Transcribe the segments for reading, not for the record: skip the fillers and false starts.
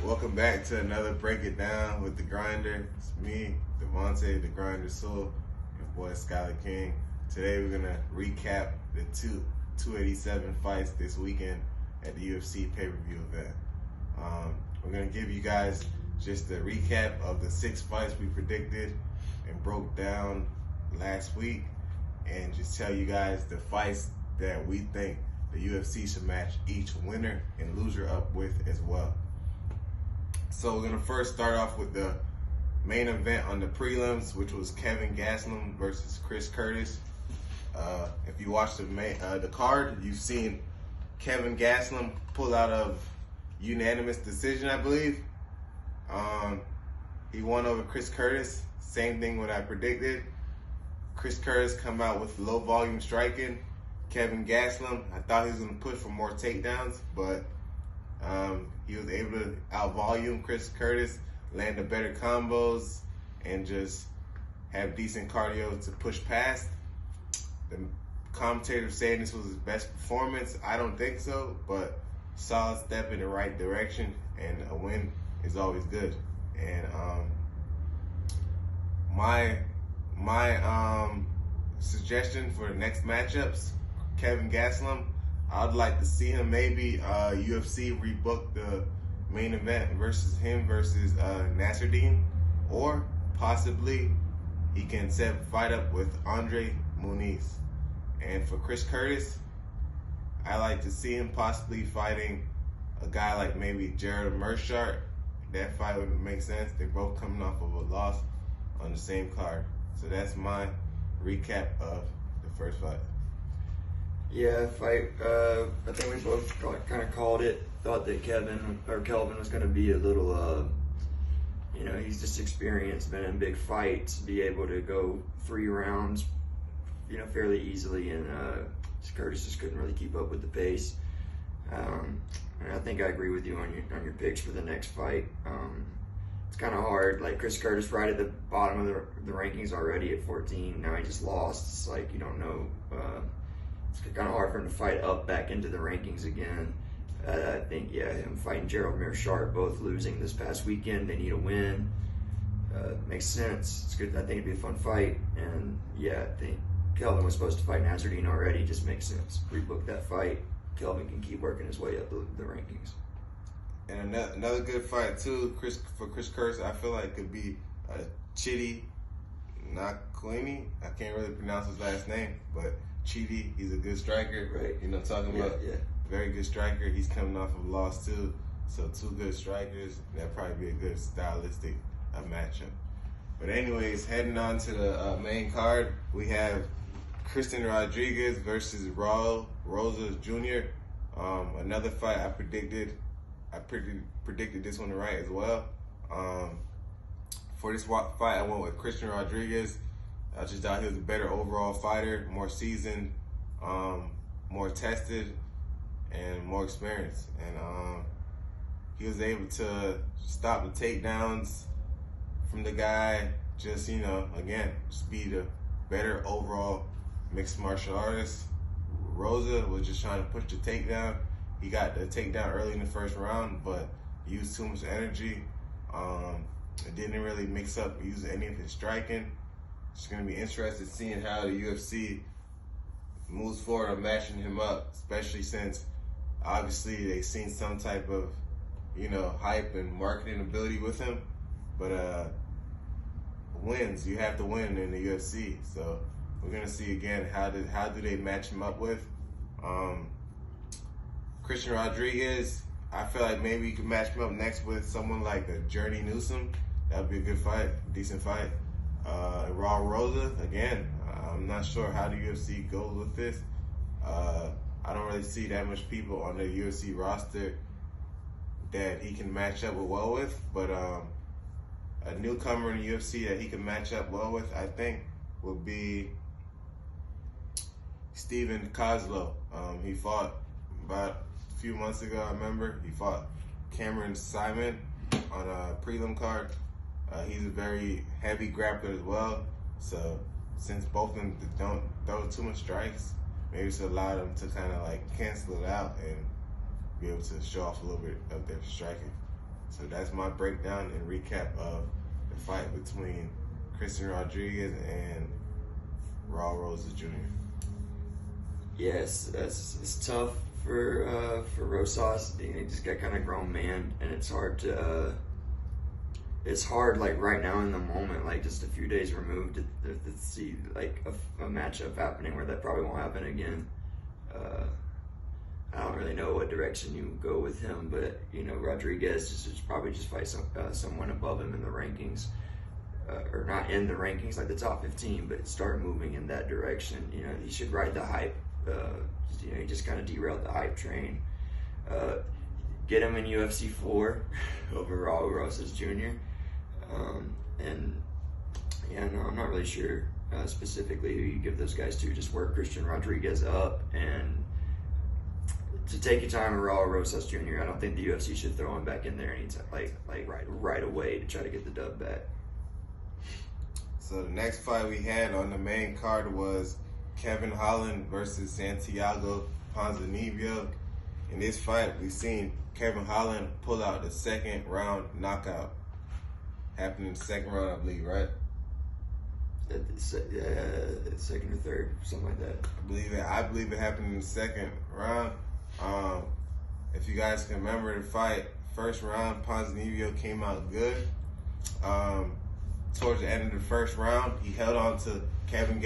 Welcome back to another Break It Down with the Grinder. It's me, Devante, the Grinder Sewell, your boy Skyler King. Today we're gonna recap the 287 fights this weekend at the UFC pay-per-view event. We're gonna give you guys just a recap of the 6 fights we predicted and broke down last week, and just tell you guys the fights that we think the UFC should match each winner and loser up with as well. So we're gonna first start off with the main event on the prelims, which was Kevin Gastelum versus Chris Curtis. If you watched the card, you've seen Kevin Gastelum pull out of unanimous decision, I believe. He won over Chris Curtis. Same thing what I predicted. Chris Curtis come out with low volume striking. Kevin Gastelum, I thought he was gonna push for more takedowns, but he was able to out-volume Chris Curtis, land the better combos, and just have decent cardio to push past. The commentators saying this was his best performance. I don't think so, but solid step in the right direction, and a win is always good. And my suggestion for the next matchups, Kevin Gastelum, I'd like to see him maybe UFC rebook the main event versus Nasruddin, or possibly he can set a fight up with Andre Muniz. And for Chris Curtis, I like to see him possibly fighting a guy like maybe Gerald Meerschaert. That fight would make sense. They're both coming off of a loss on the same card. So that's my recap of the first fight. Yeah, fight. I think we both kind of called it. Thought that Kelvin was going to be a little, he's just experienced, been in big fights, be able to go 3 rounds, fairly easily, and Curtis just couldn't really keep up with the pace. And I think I agree with you on your picks for the next fight. It's kind of hard. Like Chris Curtis, right at the bottom of the rankings already at 14. Now he just lost. It's like you don't know. It's kind of hard for him to fight up back into the rankings again. I think, him fighting Gerald Meerschaert, both losing this past weekend. They need a win. Makes sense. It's good. I think it'd be a fun fight. And I think Kelvin was supposed to fight Nasruddin already. Just makes sense. Rebook that fight. Kelvin can keep working his way up the rankings. And another good fight too, for Chris Curtis, I feel like could be Chidi Nakwini. I can't really pronounce his last name, but Chidi, he's a good striker. Right. You know what I'm talking about? Yeah. Very good striker. He's coming off of a loss too. So 2 good strikers. That'd probably be a good stylistic matchup. But anyways, heading on to the main card, we have Christian Rodriguez versus Raul Rosas Jr. Another fight I predicted. I predicted this one right as well. For this fight, I went with Christian Rodriguez. I just thought he was a better overall fighter, more seasoned, more tested, and more experienced. And he was able to stop the takedowns from the guy. Just, again, just be the better overall mixed martial artist. Rosa was just trying to push the takedown. He got the takedown early in the first round, but used too much energy. It didn't really mix up using any of his striking. It's going to be interesting seeing how the UFC moves forward on matching him up, especially since obviously they've seen some type of, hype and marketing ability with him. But wins, you have to win in the UFC. So we're going to see again how do they match him up with. Christian Rodriguez, I feel like maybe you could match him up next with someone like a Journey Newsom. That would be a good fight, decent fight. Raul Rosa, again, I'm not sure how the UFC goes with this. I don't really see that much people on the UFC roster that he can match up well with, but a newcomer in the UFC that he can match up well with, I think, would be Steven Kozlo. He fought about a few months ago, I remember. He fought Cameron Simon on a prelim card. He's a very heavy grappler as well. So since both of them don't throw too much strikes, maybe it's allowed them to kind of like cancel it out and be able to show off a little bit of their striking. So that's my breakdown and recap of the fight between Christian Rodriguez and Raul Rosas Jr. Yes, it's tough for Rosas. He just got kind of grown man, and it's hard to. It's hard, like right now in the moment, like just a few days removed, to see like a matchup happening where that probably won't happen again. I don't really know what direction you go with him, but you know, Rodriguez just probably just fight someone above him in the rankings, or not in the rankings like the top 15, but start moving in that direction. You know, he should ride the hype. You know, he just kind of derailed the hype train. Get him in UFC 4 over Raul Rosas Jr. And yeah, no, I'm not really sure specifically who you give those guys to. Just work Christian Rodriguez up and to take your time with Raul Rosas Jr. I don't think the UFC should throw him back in there anytime, like right away to try to get the dub back. So the next fight we had on the main card was Kevin Holland versus Santiago Ponzinibbio. In this fight, we seen Kevin Holland pull out the second round knockout. Happened in the second round, I believe, right? Second or third, something like that. I believe it happened in the second round. If you guys can remember the fight, first round, Ponzinibbio came out good. Towards the end of the first round, he held on to Kevin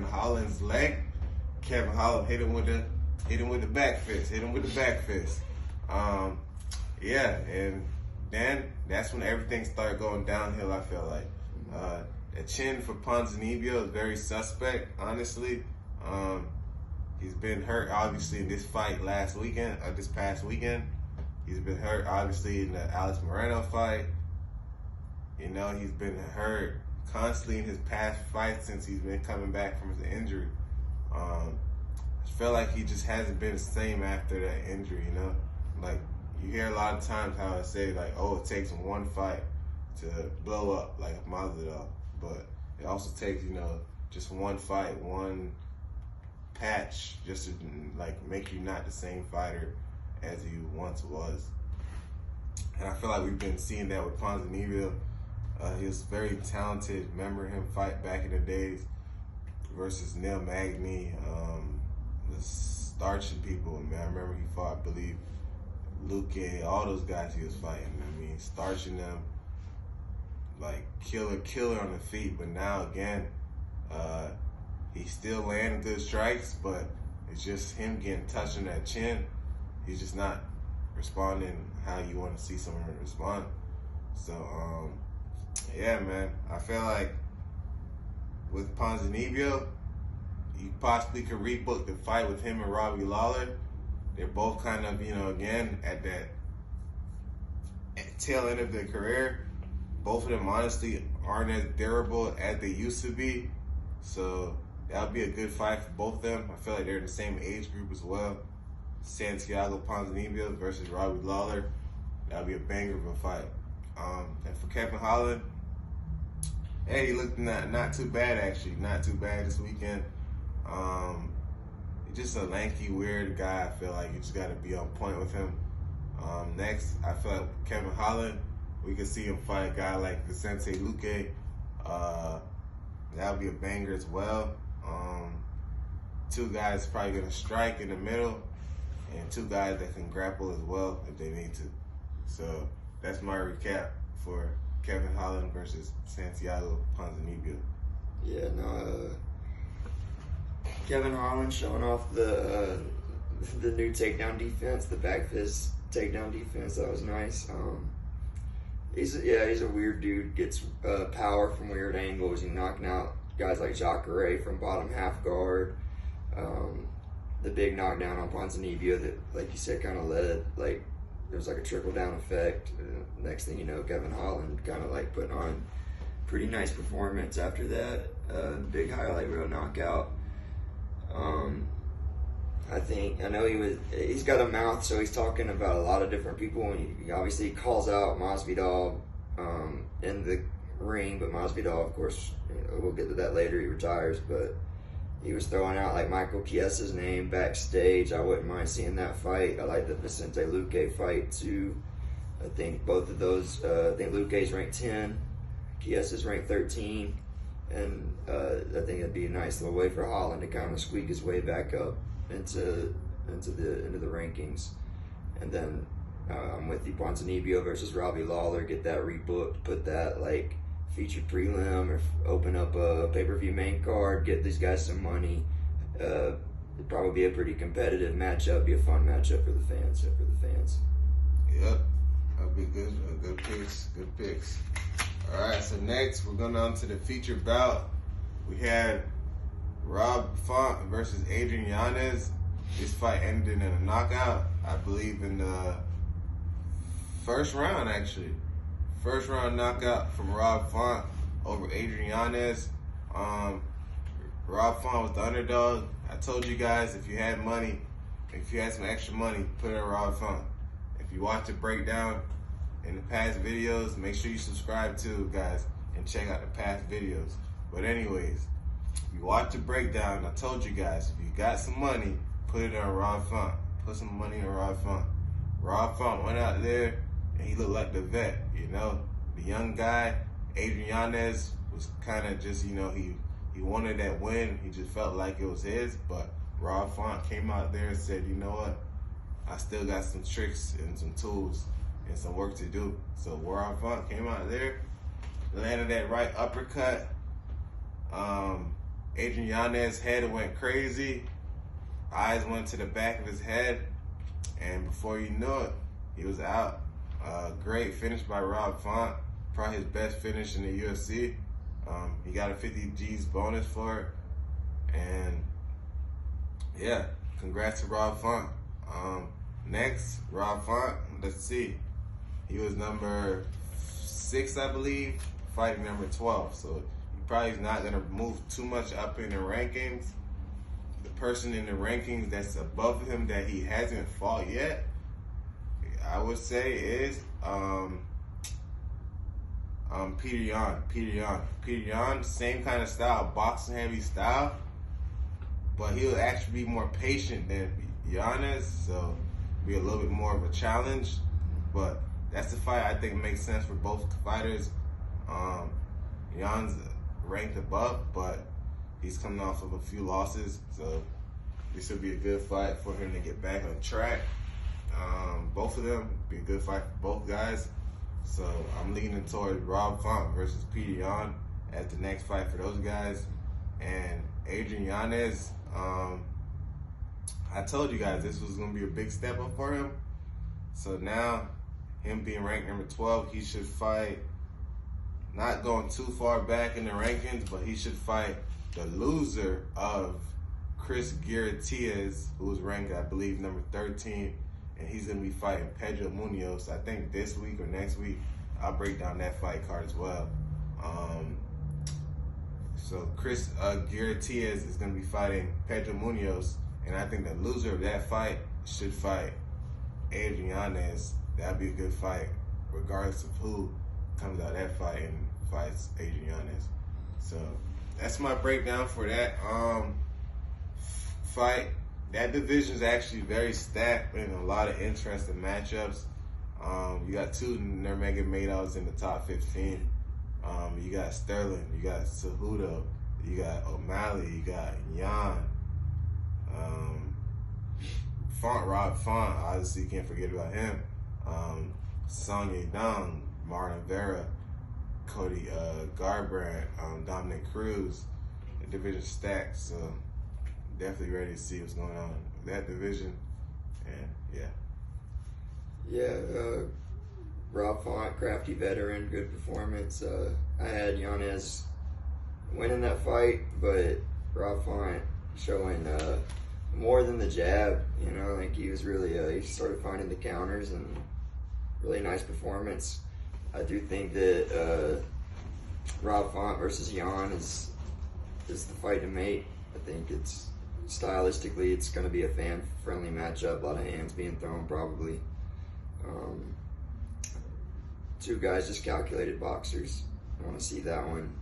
Holland's leg. Kevin Holland hit him with the back fist. Yeah, and then that's when everything started going downhill, I feel like. The chin for Ponzinibbio is very suspect, honestly. He's been hurt, obviously, in this fight this past weekend. He's been hurt, obviously, in the Alex Moreno fight. You know, he's been hurt constantly in his past fights since he's been coming back from his injury. I feel like he just hasn't been the same after that injury, you know? Like, you hear a lot of times how it say, like, oh, it takes one fight to blow up, like Masvidal. But it also takes, you know, just one fight, one patch, just to, like, make you not the same fighter as you once was. And I feel like we've been seeing that with Ponzinibbio. He was very talented. Remember him fight back in the days versus Neil Magny, was starching people, man. I remember he fought, I believe, Luque, all those guys he was fighting. I mean, starching them, like killer on the feet. But now again, he's still landing good strikes, but it's just him getting touched on that chin. He's just not responding how you want to see someone respond. So, yeah, man, I feel like with Ponzinibbio, you possibly could rebook the fight with him and Robbie Lawler. They're both kind of, you know, again, at that tail end of their career. Both of them, honestly, aren't as durable as they used to be. So that would be a good fight for both of them. I feel like they're in the same age group as well. Santiago Ponzinibbio versus Robbie Lawler. That would be a banger of a fight. And for Kevin Holland, hey, he looked not too bad, actually. Not too bad this weekend. He's just a lanky, weird guy. I feel like you just got to be on point with him. Next, I feel like Kevin Holland, we could see him fight a guy like Vicente Luque. That would be a banger as well. Two guys probably going to strike in the middle, and two guys that can grapple as well if they need to. So that's my recap for Kevin Holland versus Santiago Ponzinibbio. Yeah, no, Kevin Holland showing off the new takedown defense, the back fist takedown defense. That was nice. He's a weird dude. Gets power from weird angles. He's knocking out guys like Jacare from bottom half guard. The big knockdown on Ponzinibbio that, like you said, kind of led, like, there was like a trickle down effect. Next thing you know, Kevin Holland kind of like putting on pretty nice performance after that. Big highlight reel knockout. I know he's got a mouth, so he's talking about a lot of different people, and he obviously calls out Masvidal in the ring, but Masvidal, of course, we'll get to that later, he retires, but he was throwing out like Michael Chiesa's name backstage. I wouldn't mind seeing that fight. I like the Vicente Luque fight too. I think both of those, I think Luque's ranked 10, Chiesa's ranked 13, and I think it'd be a nice little way for Holland to kind of squeak his way back up into the rankings. And then I'm with you, Ponzinibbio versus Robbie Lawler. Get that rebooked, put that like featured prelim, or open up a pay-per-view main card. Get these guys some money. It'd probably be a pretty competitive matchup. Be a fun matchup for the fans. Yep, that'll be good. Good picks. Good picks. All right, so next we're going on to the featured bout. We had Rob Font versus Adrian Yanez. This fight ended in a knockout, I believe, in the first round, actually. First round knockout from Rob Font over Adrian Yanez. Rob Font was the underdog. I told you guys, if you had money, if you had some extra money, put it on Rob Font. If you watch the breakdown in the past videos, make sure you subscribe too, guys, and check out the past videos. But anyways, if you watch the breakdown, I told you guys, if you got some money, put it on Rob Font. Put some money on Rob Font. Rob Font went out there and he looked like the vet, you know, the young guy. Adrian Yanez was kind of just, you know, he wanted that win. He just felt like it was his. But Rob Font came out there and said, you know what? I still got some tricks and some tools and some work to do. So Rob Font came out there, landed that right uppercut. Adrian Yanez's head went crazy. Eyes went to the back of his head, and before you know it, he was out. Great finish by Rob Font, probably his best finish in the UFC. He got a 50 G's bonus for it, and yeah, congrats to Rob Font. Next, Rob Font, let's see. He was number 6, I believe, fighting number 12, so he probably is not gonna move too much up in the rankings. The person in the rankings that's above him that he hasn't fought yet, I would say is Peter Yan. Peter Yan, same kind of style, boxing heavy style, but he'll actually be more patient than Yanez, so be a little bit more of a challenge. But that's the fight I think makes sense for both fighters. Yan's ranked above, but he's coming off of a few losses, so this will be a good fight for him to get back on track. Both of them be a good fight for both guys. So I'm leaning toward Rob Font versus Peter Yan as the next fight for those guys. And Adrian Yanez, I told you guys this was going to be a big step up for him. So now, him being ranked number 12, he should fight, not going too far back in the rankings, but he should fight the loser of Chris Gutierrez, who was ranked, I believe, number 13. And he's going to be fighting Pedro Munoz, I think this week or next week. I'll break down that fight card as well. So Chris Gutierrez is going to be fighting Pedro Munoz, and I think the loser of that fight should fight Adrian Yanez. That'd be a good fight, regardless of who comes out of that fight and fights Adrian Yanez. So that's my breakdown for that fight. That division is actually very stacked and a lot of interesting matchups. You got 2 Nurmagomedovs in the top 15. You got Sterling, you got Cejudo, you got O'Malley, you got Yan. Rob Font, obviously you can't forget about him. Song Yadong, Martin Vera, Cody Garbrandt, Dominic Cruz. The division stacked, so definitely ready to see what's going on in that division. And Rob Font, crafty veteran, good performance. I had Yanez winning that fight, but Rob Font showing more than the jab. You know, like he was really, he started finding the counters, and really nice performance. I do think that Rob Font versus Yan is the fight to make. I think it's stylistically, it's going to be a fan-friendly matchup. A lot of hands being thrown, probably. 2 guys just calculated boxers. I want to see that one.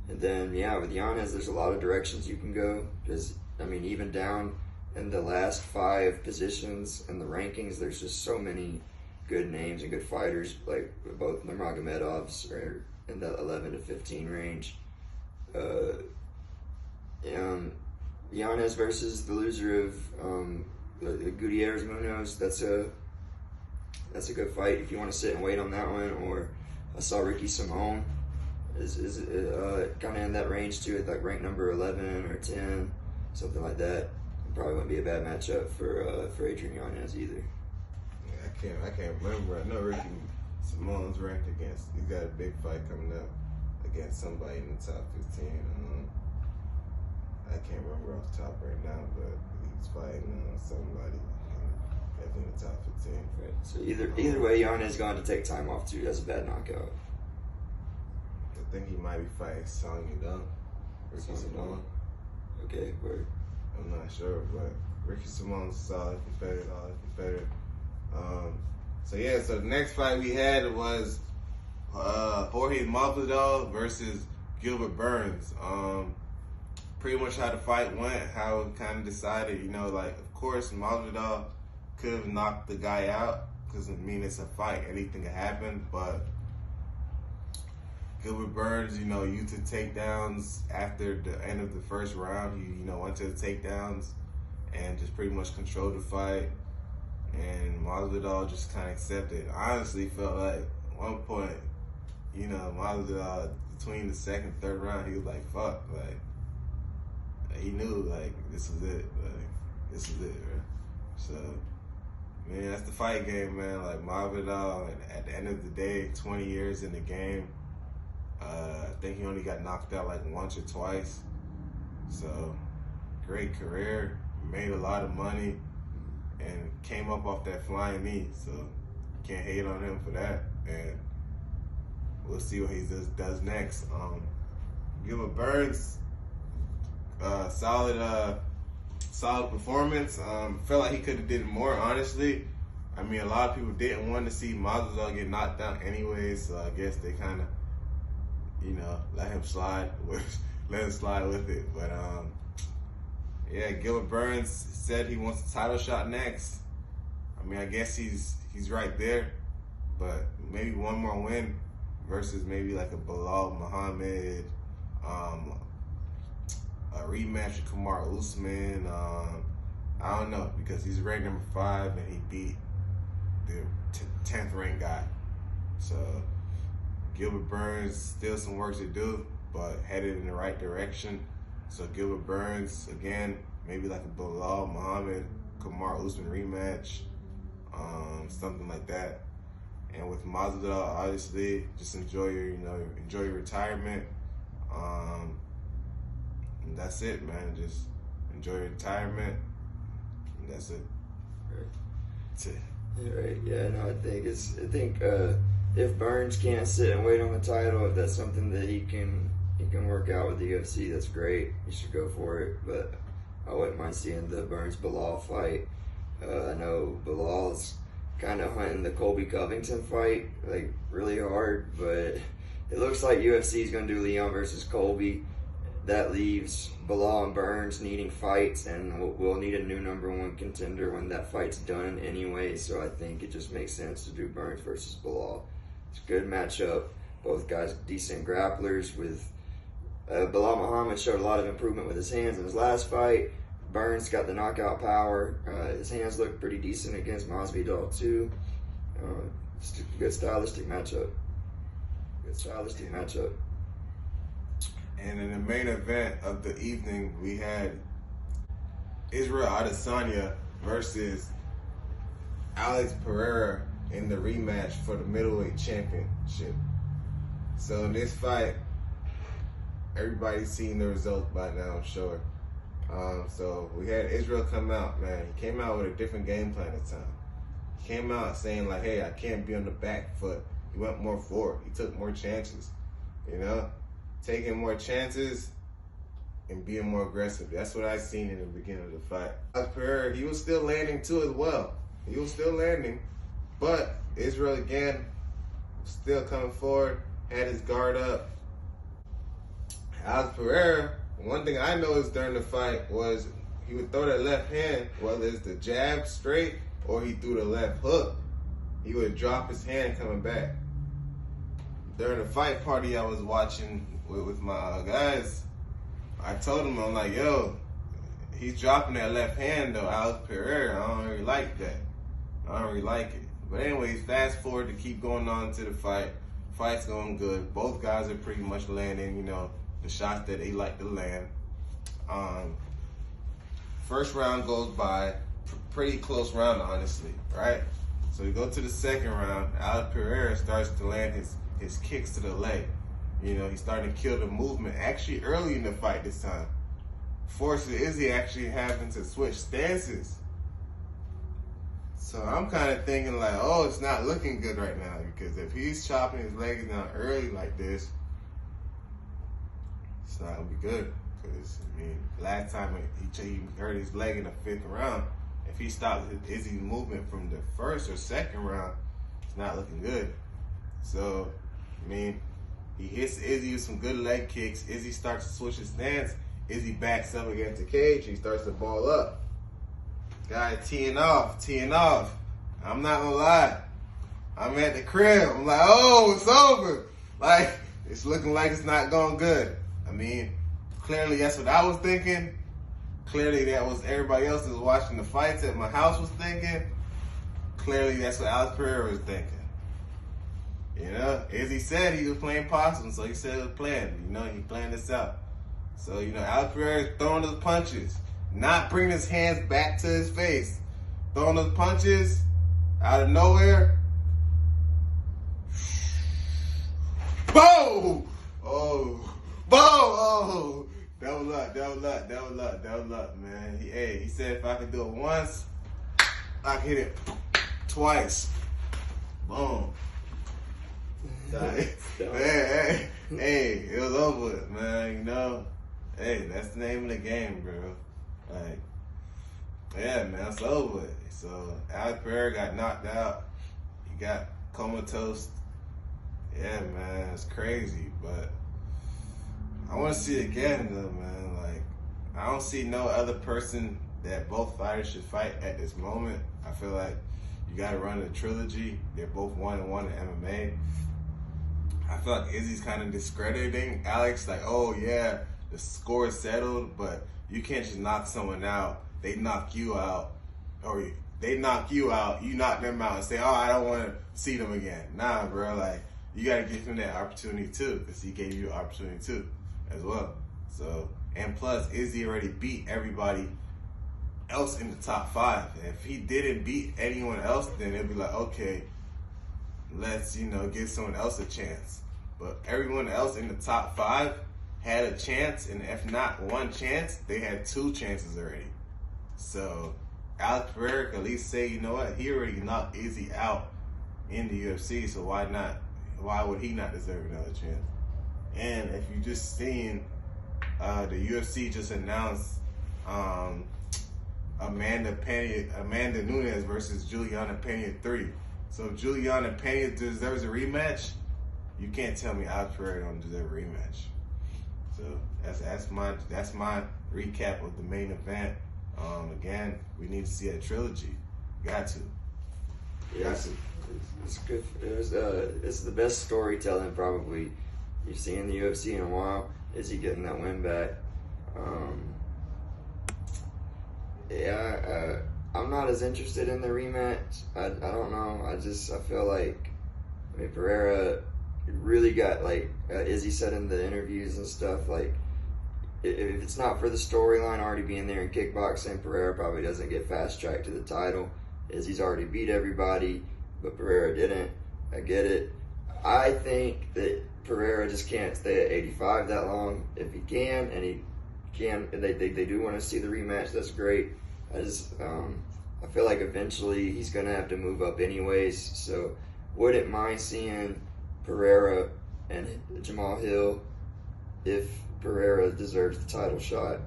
And then, yeah, with Yanez, there's a lot of directions you can go. Because, I mean, even down in the last 5 positions in the rankings, there's just so many good names and good fighters. Like, both Nurmagomedovs are in the 11 to 15 range. Yanez versus the loser of Gutierrez Munoz, that's a good fight if you want to sit and wait on that one. Or I saw Ricky Simone is kind of in that range too, at like rank number 11 or 10, something like that. Probably wouldn't be a bad matchup for Adrian Yanez either. Yeah, I can't remember. I know Ricky Simone's ranked against. He's got a big fight coming up against somebody in the top 15. I can't remember off the top right now, but he's fighting somebody definitely in the top 15. Right. So either way, Yanez going to take time off too. That's a bad knockout. I think he might be fighting Song Yudong. Ricky Simone. Okay, word. I'm not sure, but Ricky Simone's a solid competitor. So yeah, so the next fight we had was Jorge Masvidal versus Gilbert Burns. Pretty much how the fight went, how it kind of decided, like, of course, Masvidal could have knocked the guy out, because, I mean, it's a fight, anything can happen, but Gilbert Burns, used to takedowns after the end of the first round. He, went to the takedowns and just pretty much controlled the fight, and Masvidal just kind of accepted. I honestly felt like at one point, Masvidal, between the second and third round, he was like, fuck, like, he knew, like, this was it, right? So, man, that's the fight game, man. Like, Masvidal, at the end of the day, 20 years in the game, I think he only got knocked out like once or twice. So, great career, made a lot of money, and came up off that flying knee. So, can't hate on him for that. And we'll see what he does next. Gilbert Burns, solid performance. Felt like he could have did more, honestly. I mean, a lot of people didn't want to see Masvidal get knocked out anyway, so I guess they kind of, let him slide with it. But yeah, Gilbert Burns said he wants a title shot next. I mean, I guess he's right there, but maybe one more win versus maybe like a Belal Muhammad, a rematch with Kamar Usman. I don't know, because he's ranked number 5 and he beat the 10th ranked guy. So Gilbert Burns, still some work to do, but headed in the right direction. So Gilbert Burns, again, maybe like a Belal Muhammad, Kamar Usman rematch, something like that. And with Masvidal, obviously, just enjoy your retirement. And that's it, man. Just enjoy your retirement. And that's it. Right. That's it. Yeah, right. Yeah, no, I think if Burns can't sit and wait on the title, if that's something that he can work out with the UFC, that's great. You should go for it. But I wouldn't mind seeing the Burns Belal fight. I know Belal's kind of hunting the Colby Covington fight like really hard, but it looks like UFC is going to do Leon versus Colby. That leaves Belal and Burns needing fights, and we'll need a new #1 contender when that fight's done anyway. So I think it just makes sense to do Burns versus Belal. It's a good matchup. Both guys decent grapplers. With Belal Muhammad showed a lot of improvement with his hands in his last fight. Burns got the knockout power. His hands look pretty decent against Masvidal too. It's a good stylistic matchup. And in the main event of the evening, we had Israel Adesanya versus Alex Pereira in the rematch for the middleweight championship. So in this fight, everybody's seen the results by now, I'm sure. So we had Israel come out, man. He came out with a different game plan this time. He came out saying like, hey, I can't be on the back foot. He went more forward. He took more chances, taking more chances and being more aggressive. That's what I seen in the beginning of the fight. Alex Pereira, he was still landing too as well. He was still landing, but Israel again, still coming forward, had his guard up, Alex Pereira, one thing I noticed during the fight was he would throw that left hand, whether it's the jab straight or he threw the left hook, he would drop his hand coming back. During the fight party I was watching with my guys, I told him, I'm like, yo, he's dropping that left hand though, Alex Pereira. I don't really like that. I don't really like it. But anyways, fast forward to keep going on to the fight. Fight's going good. Both guys are pretty much landing, you know, the shots that they like to land. First round goes by, pretty close round, honestly, right? So we go to the second round. Alex Pereira starts to land his kicks to the leg. You know, he's starting to kill the movement. Actually, early in the fight this time, forcing Izzy actually having to switch stances. So I'm kind of thinking like, oh, it's not looking good right now, because if he's chopping his legs down early like this, it's not gonna be good. Because I mean, last time he hurt his leg in the 5th round. If he stops Izzy's movement from the 1st or 2nd round, it's not looking good. So I mean, he hits Izzy with some good leg kicks. Izzy starts to switch his stance. Izzy backs up against the cage. He starts to ball up. Guy teeing off. I'm not gonna lie. I'm at the crib. I'm like, oh, it's over. Like, it's looking like it's not going good. I mean, clearly that's what I was thinking. Clearly that was everybody else that was watching the fights at my house was thinking. Clearly that's what Alex Pereira was thinking. You know, as he said, he was playing possum, so he said it was planned. You know, he planned this out. So, you know, Alex Pereira throwing those punches, not bringing his hands back to his face, throwing those punches out of nowhere. Boom! Oh, boom! Oh, double up, man. He said if I could do it once, I could hit it twice. Boom. Hey, it was over with, man, you know. Hey, that's the name of the game, bro. Like, yeah, man, it's over with. So, Alex Pereira got knocked out. He got comatose. Yeah, man, it's crazy, but I want to see it again, though, man. Like, I don't see no other person that both fighters should fight at this moment. I feel like you got to run a trilogy. They're both 1-1 in MMA. I feel like Izzy's kind of discrediting Alex, like, oh yeah, the score is settled, but you can't just knock someone out. They knock you out, or they knock you out, you knock them out and say, oh, I don't want to see them again. Nah, bro, like, you got to give him that opportunity too, because he gave you an opportunity too, as well. So, and plus, Izzy already beat everybody else in the top 5. And if he didn't beat anyone else, then it'd be like, okay, let's, you know, give someone else a chance. But everyone else in the top 5 had a chance, and if not one chance, they had 2 chances already. So Alex Pereira could at least say, you know what, he already knocked Izzy out in the UFC, so why not? Why would he not deserve another chance? And if you just seen, the UFC just announced Amanda Nunes versus Juliana Pena 3. So if Juliana Pena deserves a rematch, you can't tell me Alex Pereira don't deserve a rematch. So that's my recap of the main event. Again, we need to see a trilogy. Got to. Yes, it's good. It's the best storytelling probably you've seen in the UFC in a while. Is he getting that win back? I'm not as interested in the rematch. I don't know. I feel like, I mean, Pereira really got, like, Izzy said in the interviews and stuff, like, if it's not for the storyline already being there in kickboxing, Pereira probably doesn't get fast-tracked to the title. Izzy's already beat everybody, but Pereira didn't. I get it. I think that Pereira just can't stay at 85 that long. If he can, and he can, and they do want to see the rematch, that's great. I feel like eventually he's going to have to move up anyways, so wouldn't mind seeing Pereira and Jamal Hill if Pereira deserves the title shot.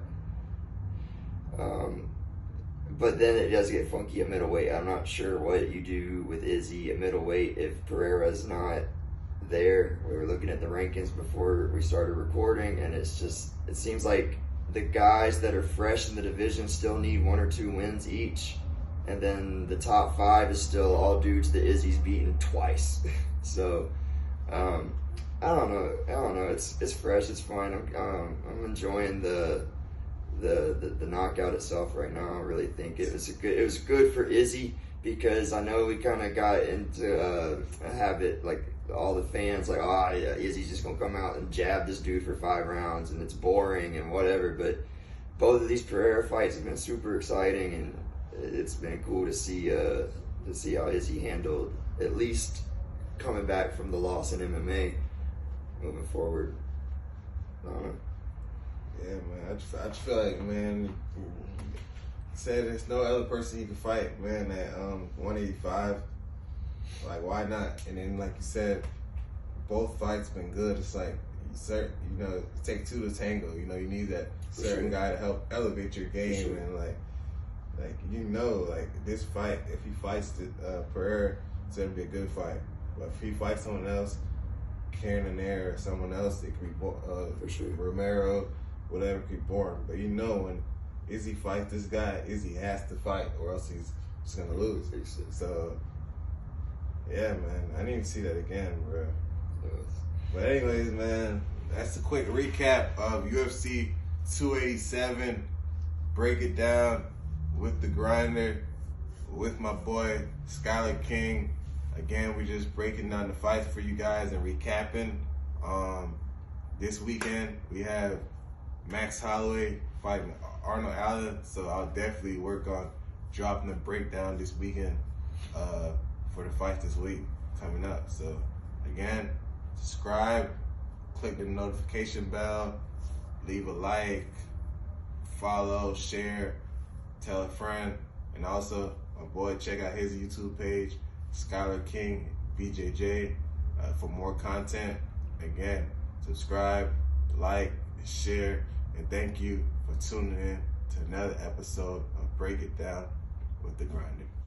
But then it does get funky at middleweight. I'm not sure what you do with Izzy at middleweight if Pereira's not there. We were looking at the rankings before we started recording, and it seems like the guys that are fresh in the division still need 1 or 2 wins each, and then the top 5 is still all due to the Izzy's beaten twice. So I don't know. It's fresh. It's fine. I'm enjoying the knockout itself right now. I really think it was good for Izzy, because I know we kind of got into a habit, like all the fans, like, oh yeah, Izzy's just gonna come out and jab this dude for 5 rounds and it's boring and whatever. But both of these Pereira fights have been super exciting, and it's been cool to see how Izzy handled, at least coming back from the loss in MMA, moving forward. I don't know. Yeah, man. I just feel like, man, said there's no other person you can fight, man, at 185. Like, why not? And then, like you said, both fights been good. It's like, it takes 2 to tango. You need that certain guy to help elevate your game. And like this fight, if he fights Pereira, it's gonna be a good fight. But if he fights someone else, Karen or someone else, it could be Romero, whatever, could be boring. But when Izzy fights this guy, Izzy has to fight, or else he's just gonna lose. So yeah, man, I need to see that again, bro. But anyways, man, that's a quick recap of UFC 287. Break it down with the Grinder, with my boy Skyler King. Again, we just breaking down the fights for you guys and recapping. This weekend we have Max Holloway fighting Arnold Allen, so I'll definitely work on dropping the breakdown this weekend for the fight this week coming up. So again, subscribe, click the notification bell, leave a like, follow, share, tell a friend, and also my boy, check out his YouTube page, SkylerKingBJJ, for more content. Again, subscribe, like, share, and thank you for tuning in to another episode of Break It Down with the Grinder.